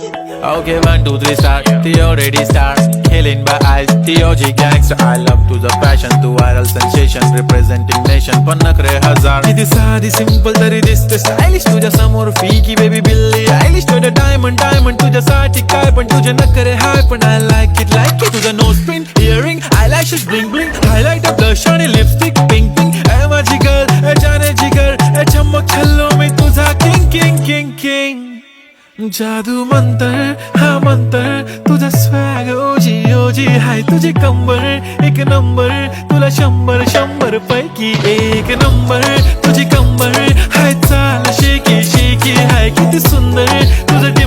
Okay, 1, 2, 3 start. The already start. Killing by eyes. The OG gangster. I love to the passion, to viral sensation, representing nation. पण नखरे हजार. किती साधी simple तरी दिसते stylish. तुझ्या समोर फीकी baby बिल्ली आयलिश. तुझ्या diamond तुझ्यासाठी काय पण तुझे नखरे हाय पण I like it. तुझं nose pin, earring, eyelashes bling bling, highlighter, blush आणि lipstick pink pink. ए माझी girl, ए जाने जिगर, ए चमक छल्लो मी तुझा king. जादू मंतर हा मंतर तुझा स्वॅग ओजी हाय तुझी कंबर एक नंबर तुला 100 पैकी एक नंबर तुझी कंबर हाय चाल शेकी हाय किती सुंदर तुझं